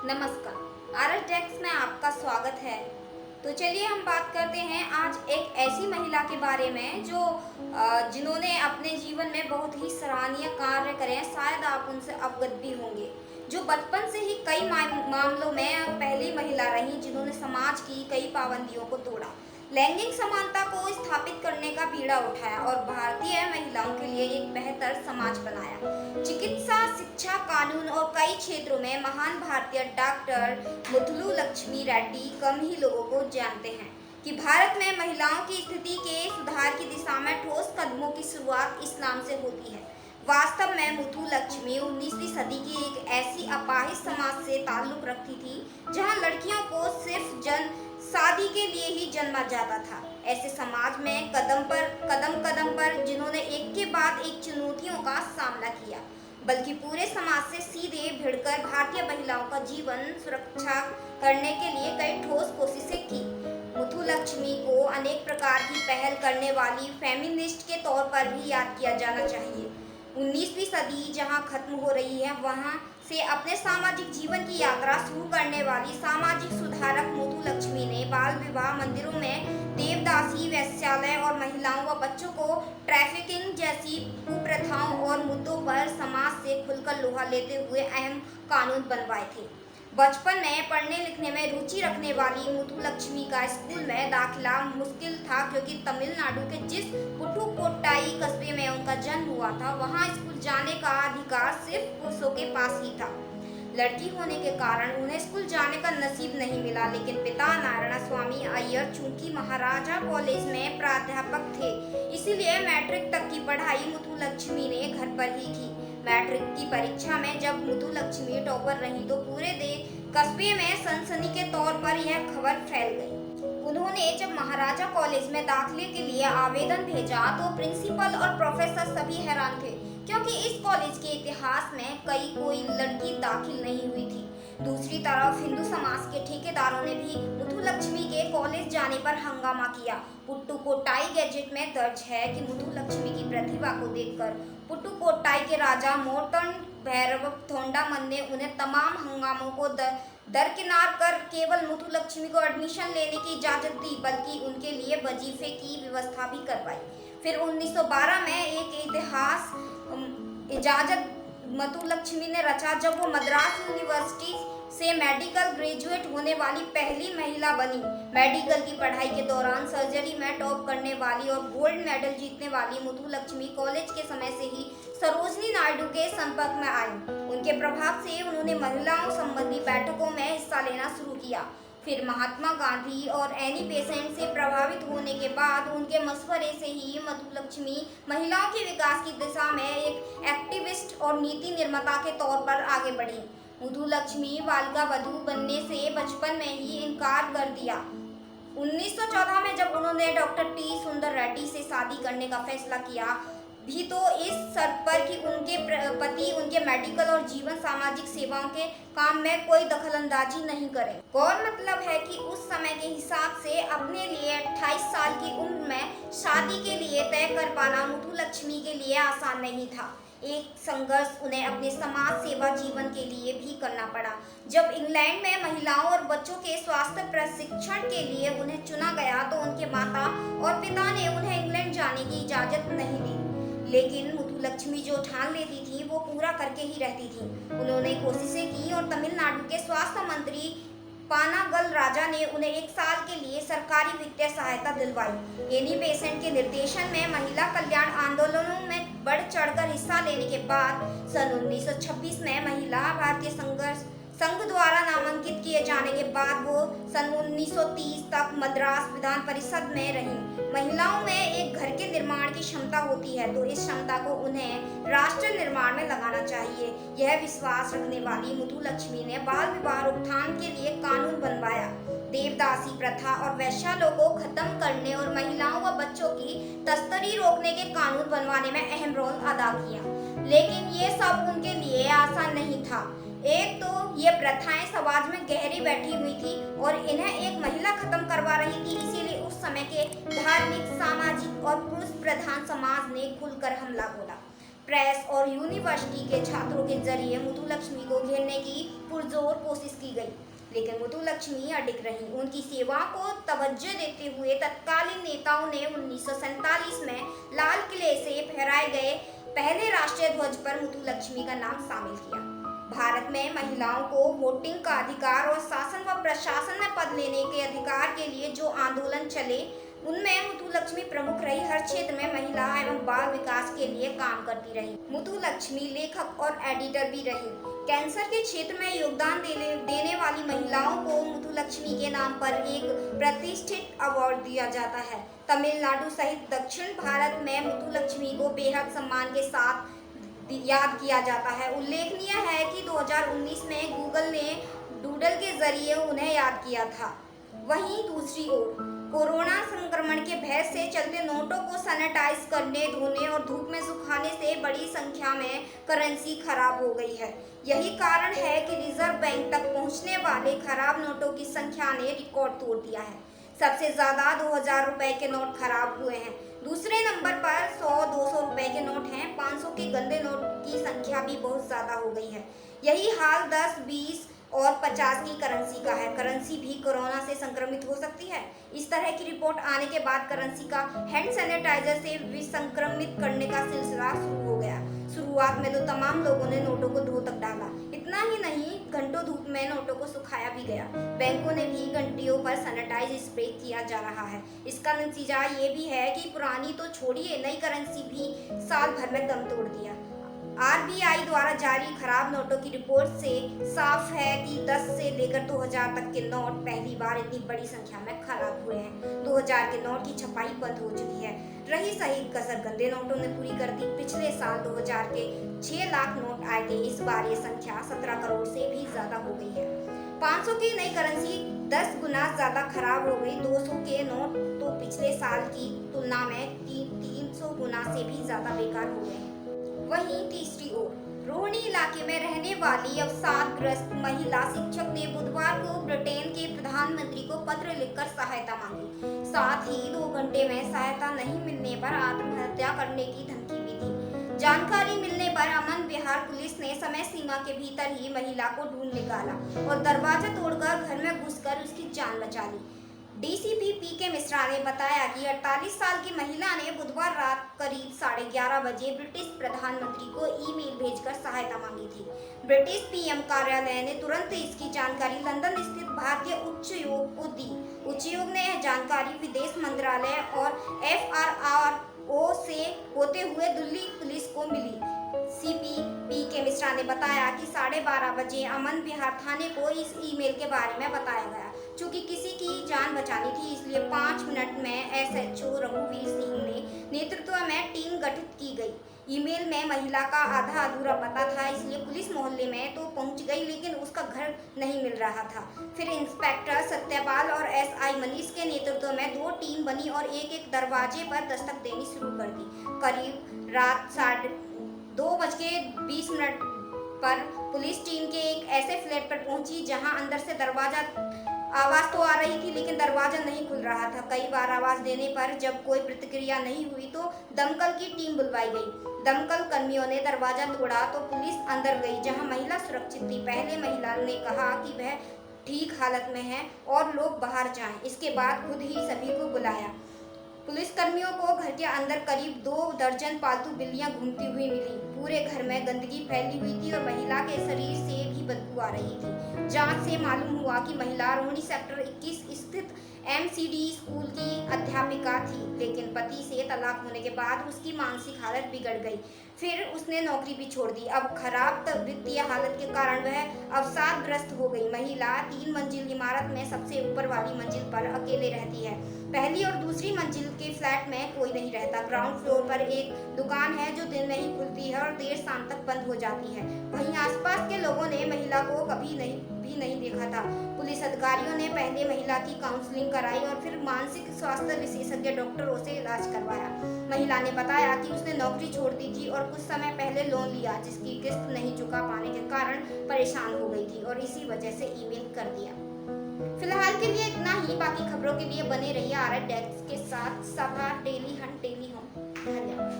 नमस्कार, RS desk में आपका स्वागत है। तो चलिए हम बात करते हैं आज एक ऐसी महिला के बारे में जो जिन्होंने अपने जीवन में बहुत ही सराहनीय कार्य करे हैं। शायद आप उनसे अवगत भी होंगे, जो बचपन से ही कई मामलों में पहली महिला रही जिन्होंने समाज की कई पाबंदियों को तोड़ा, लैंगिक समानता को स्थापित करने का बीड़ा उठाया और भारतीय महिलाओं के लिए एक बेहतर समाज बनाया। चिकित्सा, शिक्षा, कानून और कई क्षेत्रों में महान भारतीय डॉक्टर मुथुलू लक्ष्मी रेड्डी कम ही लोगों को जानते हैं कि भारत में महिलाओं की स्थिति के सुधार की दिशा में ठोस कदमों की शुरुआत इस नाम से होती है। वास्तव में मुथु लक्ष्मी 19वीं सदी की एक ऐसी अपाहिज समाज से ताल्लुक रखती थी जहां लड़कियों को सिर्फ शादी के लिए ही जन्मा जाता था। ऐसे समाज में कदम पर जिन्होंने एक के बाद एक चुनौतियों का सामना किया, बल्कि पूरे समाज से सीधे भिड़कर भारतीय महिलाओं का जीवन सुरक्षा करने के लिए कई ठोस कोशिशें की। मुथु लक्ष्मी को अनेक प्रकार की पहल करने वाली फेमिनिस्ट के तौर पर भी याद किया जाना चाहिए। 19वीं सदी जहां खत्म हो रही है, वहां से अपने सामाजिक जीवन की यात्रा शुरू करने वाली सामाजिक सुधारक मुथु लक्ष्मी ने बाल विवाह, मंदिरों में देवदासी, वेश्यालय और महिलाओं व बच्चों को ट्रैफिकिंग जैसी कुप्रथाओं और मुद्दों पर समाज से खुलकर लोहा लेते हुए अहम कानून बनवाए थे। बचपन में पढ़ने लिखने में रुचि रखने वाली मुथु लक्ष्मी का स्कूल में दाखिला मुश्किल था, क्योंकि तमिलनाडु के जिस पुटुकोट्टाई कस्बे में उनका जन्म हुआ था, वहां स्कूल जाने का अधिकार सिर्फ पुरुषों के पास ही था। लड़की होने के कारण उन्हें स्कूल जाने का नसीब नहीं मिला, लेकिन पिता नारायण स्वामी अय्यर चूंकि महाराजा कॉलेज में प्राध्यापक थे, इसीलिए मैट्रिक तक की पढ़ाई मुथु लक्ष्मी ने घर पर ही की। मैट्रिक की परीक्षा में जब मुथु लक्ष्मी टॉपर रही तो पूरे कस्बे में सनसनी के तौर पर यह खबर फैल गई। उन्होंने जब महाराजा कॉलेज में दाखिले के लिए आवेदन भेजा तो प्रिंसिपल और प्रोफेसर सभी हैरान थे, क्योंकि इस कॉलेज के इतिहास में कोई लड़की दाखिल नहीं हुई थी। दूसरी तरफ हिंदू समाज के ठेकेदारों ने भी मुथु लक्ष्मी के कॉलेज जाने पर हंगामा किया। पुटुकोट्टाई गैजेट में दर्ज है कि मुथु लक्ष्मी की प्रतिभा को देखकर पुटुकोट्टाई के राजा मोर्तन भैरव थोंडामन ने उन्हें तमाम हंगामों को दरकिनार कर केवल मुथु लक्ष्मी को एडमिशन लेने की इजाजत दी, बल्कि उनके लिए वजीफे की व्यवस्था भी करवाई। फिर 1912 में एक इजाजत मुथु लक्ष्मी ने रचा, जब वो मद्रास यूनिवर्सिटी से मेडिकल ग्रेजुएट होने वाली पहली महिला बनी। मेडिकल की पढ़ाई के दौरान सर्जरी में टॉप करने वाली और गोल्ड मेडल जीतने वाली मुथु लक्ष्मी कॉलेज के समय से ही सरोजनी नायडू के संपर्क में आई। उनके प्रभाव से उन्होंने महिलाओं संबंधी बैठकों में हिस्सा लेना शुरू किया। फिर महात्मा गांधी और एनी बेसेंट से प्रभावित होने के बाद उनके मशवरे से ही मुथु लक्ष्मी महिलाओं के विकास की दिशा में एक एक्टिविस्ट और नीति निर्माता के तौर पर आगे बढ़ी। मुथु लक्ष्मी बालिका वधू बनने से बचपन में ही इनकार कर दिया। 1914 में जब उन्होंने डॉक्टर टी सुंदर रेड्डी से शादी करने का फैसला किया भी, तो इस शर्त पर कि उनके पति उनके मेडिकल और जीवन सामाजिक सेवाओं के काम में कोई दखलंदाजी नहीं करें। और मतलब है कि उस समय के हिसाब से अपने लिए 28 साल की उम्र में शादी के लिए तय कर पाना मुथु लक्ष्मी के लिए आसान नहीं था। एक संघर्ष उन्हें अपने समाज सेवा जीवन के लिए भी करना पड़ा। जब इंग्लैंड में महिलाओं और बच्चों के स्वास्थ्य प्रशिक्षण के लिए उन्हें चुना गया, तो उनके माता और पिता ने उन्हें इंग्लैंड जाने की इजाजत नहीं दी, लेकिन मुथु लक्ष्मी जो ठान लेती थी वो पूरा करके ही रहती थी। उन्होंने कोशिशें की और तमिलनाडु के स्वास्थ्य मंत्री पानागल राजा ने उन्हें 1 साल के लिए सरकारी वित्तीय सहायता दिलवाई। एनी बेसेंट के निर्देशन में महिला कल्याण आंदोलनों में बढ़ चढ़कर हिस्सा लेने के बाद सन 1926 में महिला भारतीय संघ द्वारा नामांकित किए जाने के बाद वो सन 1930 तक मद्रास विधान परिषद में रही। महिलाओं में एक घर के निर्माण की क्षमता होती है, तो इस क्षमता को उन्हें राष्ट्र निर्माण में लगाना चाहिए। यह विश्वास रखने वाली मुथु लक्ष्मी ने बाल विवाह रोकथाम के लिए कानून बनवाया, देवदासी प्रथा और वेश्यालयों को खत्म करने और महिलाओं व बच्चों की तस्करी रोकने के कानून बनवाने में अहम रोल अदा किया। लेकिन ये सब उनके लिए आसान नहीं था। एक तो ये प्रथाएं समाज में गहरी बैठी हुई थी और इन्हें एक महिला खत्म करवा रही थी, इसीलिए उस समय के धार्मिक, सामाजिक और पुरुष प्रधान समाज ने खुलकर हमला बोला। प्रेस और यूनिवर्सिटी के छात्रों के जरिए मुथुलक्ष्मी को घेरने की पुरजोर कोशिश की गई, लेकिन मुथुलक्ष्मी अडिग रही। उनकी सेवा को तवज्जो देते हुए तत्कालीन नेताओं ने 1947 में लाल किले से फहराए गए पहले राष्ट्रीय ध्वज पर मुथुलक्ष्मी का नाम शामिल किया। भारत में महिलाओं को वोटिंग का अधिकार और शासन व प्रशासन में पद लेने के अधिकार के लिए जो आंदोलन चले, उनमें मुथुलक्ष्मी प्रमुख रही। हर क्षेत्र में महिला एवं बाल विकास के लिए काम करती रही। मुथुलक्ष्मी लेखक और एडिटर भी रही। कैंसर के क्षेत्र में योगदान देने वाली महिलाओं को मुथुलक्ष्मी के नाम पर एक प्रतिष्ठित अवार्ड दिया जाता है। तमिलनाडु सहित दक्षिण भारत में मुथुलक्ष्मी को बेहद सम्मान के साथ याद किया जाता है। उल्लेखनीय है कि 2019 में गूगल ने डूडल के जरिए उन्हें याद किया था। वहीं दूसरी ओर कोरोना संक्रमण के भय से चलते नोटों को सैनिटाइज करने, धोने और धूप में सुखाने से बड़ी संख्या में करेंसी खराब हो गई है। यही कारण है कि रिजर्व बैंक तक पहुंचने वाले खराब नोटों की संख्या ने रिकॉर्ड तोड़ दिया है। सबसे ज्यादा 2000 रुपए के नोट खराब हुए हैं। दूसरे नंबर पर 100-200 रुपए के नोट हैं। 500 के गंदे नोट की संख्या भी बहुत ज्यादा हो गई है। यही हाल 10, 20 और 50 की करेंसी का है। करेंसी भी कोरोना से संक्रमित हो सकती है। इस तरह की रिपोर्ट आने के बाद करेंसी का हैंड सैनिटाइजर से विसंक्रमित करने का सिलसिला शुरू हो गया। शुरुआत में तो तमाम लोगों ने नोटों को धो तक डाला। इतना ही नहीं, घंटों धूप में नोटों को सुखाया भी गया। बैंकों ने भी घंटियों पर सैनिटाइज स्प्रे किया जा रहा है। इसका नतीजा ये भी है कि पुरानी तो छोड़िए, नई करेंसी भी साल भर में दम तोड़ दिया। आरबीआई द्वारा जारी खराब नोटों की रिपोर्ट से साफ है कि 10 से लेकर 2000 तक के नोट पहली बार इतनी बड़ी संख्या में खराब हुए हैं। 2000 के नोट की छपाई बंद हो चुकी है। रही सही कसर गंदे नोटों ने पूरी कर दी। पिछले साल 2000 के 6 लाख नोट आए थे। इस बार ये संख्या 17 करोड़ से भी ज्यादा हो गई है। 500 की नई करेंसी 10 गुना ज्यादा खराब हो गई। 200 के नोट तो पिछले साल की तुलना में 300 गुना से भी ज्यादा बेकार हो गए हैं। वहीं तीसरी ओर रोहिणी इलाके में रहने वाली अवसादग्रस्त महिला शिक्षक ने बुधवार को ब्रिटेन के प्रधानमंत्री को पत्र लिखकर सहायता मांगी। साथ ही 2 घंटे में सहायता नहीं मिलने पर आत्महत्या करने की धमकी भी दी। जानकारी मिलने पर अमन विहार पुलिस ने समय सीमा के भीतर ही महिला को ढूंढ निकाला और दरवाजा तोड़कर घर में घुसकर उसकी जान बचा ली। डीसीपी पीके मिश्रा ने बताया कि 48 साल की महिला ने बुधवार रात करीब 11:30 बजे ब्रिटिश प्रधानमंत्री को ईमेल भेजकर सहायता मांगी थी। ब्रिटिश पीएम कार्यालय ने तुरंत इसकी जानकारी लंदन स्थित भारतीय उच्चायोग को दी। उच्चायोग ने यह जानकारी विदेश मंत्रालय और FRRO से होते हुए दिल्ली पुलिस को मिली। सीपी पीके मिश्रा ने बताया कि 12:30 बजे अमन विहार थाने को इस ईमेल के बारे में बताया गया। चूंकि किसी की जान बचानी थी, इसलिए 5 मिनट में SHO रघुवीर सिंह ने नेतृत्व में टीम गठित की गई। ईमेल में महिला का आधा अधूरा पता था, इसलिए पुलिस मोहल्ले में तो पहुंच गई, लेकिन उसका घर नहीं मिल रहा था। फिर इंस्पेक्टर सत्यपाल और SI मनीष के नेतृत्व में 2 टीम बनी और एक दरवाजे पर दस्तक देनी शुरू कर दी। करीब रात 2:20 पर पुलिस टीम के एक ऐसे फ्लैट पर पहुंची जहां अंदर से आवाज तो आ रही थी, लेकिन दरवाजा नहीं खुल रहा था। कई बार आवाज देने पर जब कोई प्रतिक्रिया नहीं हुई तो दमकल की टीम बुलवाई गई। दमकल कर्मियों ने दरवाजा तोड़ा तो पुलिस अंदर गई, जहां महिला सुरक्षित थी। पहले महिला ने कहा कि वह ठीक हालत में है और लोग बाहर जाएं। इसके बाद खुद ही सभी को बुलाया। पुलिसकर्मियों को घर के अंदर करीब 2 दर्जन पालतू बिल्लियां घूमती हुई मिली। पूरे घर में गंदगी फैली हुई थी और महिला के शरीर से भी बदबू आ रही थी। जांच से मालूम हुआ कि महिला रोहिणी सेक्टर 21 स्थित MCD स्कूल की अध्यापिका थी, लेकिन पति से तलाक होने के बाद उसकी मानसिक हालत बिगड़ गई। फिर उसने नौकरी भी छोड़ दी। अब खराब वित्तीय हालत के कारण वह अवसादग्रस्त हो गई। महिला 3 मंजिल इमारत में सबसे ऊपर वाली मंजिल पर अकेले रहती है। पहली और दूसरी मंजिल के फ्लैट में कोई नहीं रहता। ग्राउंड फ्लोर पर एक दुकान है जो दिन में ही खुलती है और देर शाम तक बंद हो जाती है। वहीं आसपास के लोगों ने महिला को कभी नहीं देखा था। पुलिस अधिकारियों ने पहले महिला की काउंसलिंग कराई और फिर मानसिक स्वास्थ्य विशेषज्ञ डॉक्टरों से इलाज करवाया। महिला ने बताया कि उसने नौकरी छोड़ दी थी और कुछ समय पहले लोन लिया, जिसकी किस्त नहीं चुका पाने के कारण परेशान हो गई थी और इसी वजह से ईमेल कर दिया। फिलहाल के लिए इतना ही। बाकी खबरों के लिए बने रहिए आरएच डेस्क के साथ। सभा डेली हंट डेली होम। धन्यवाद।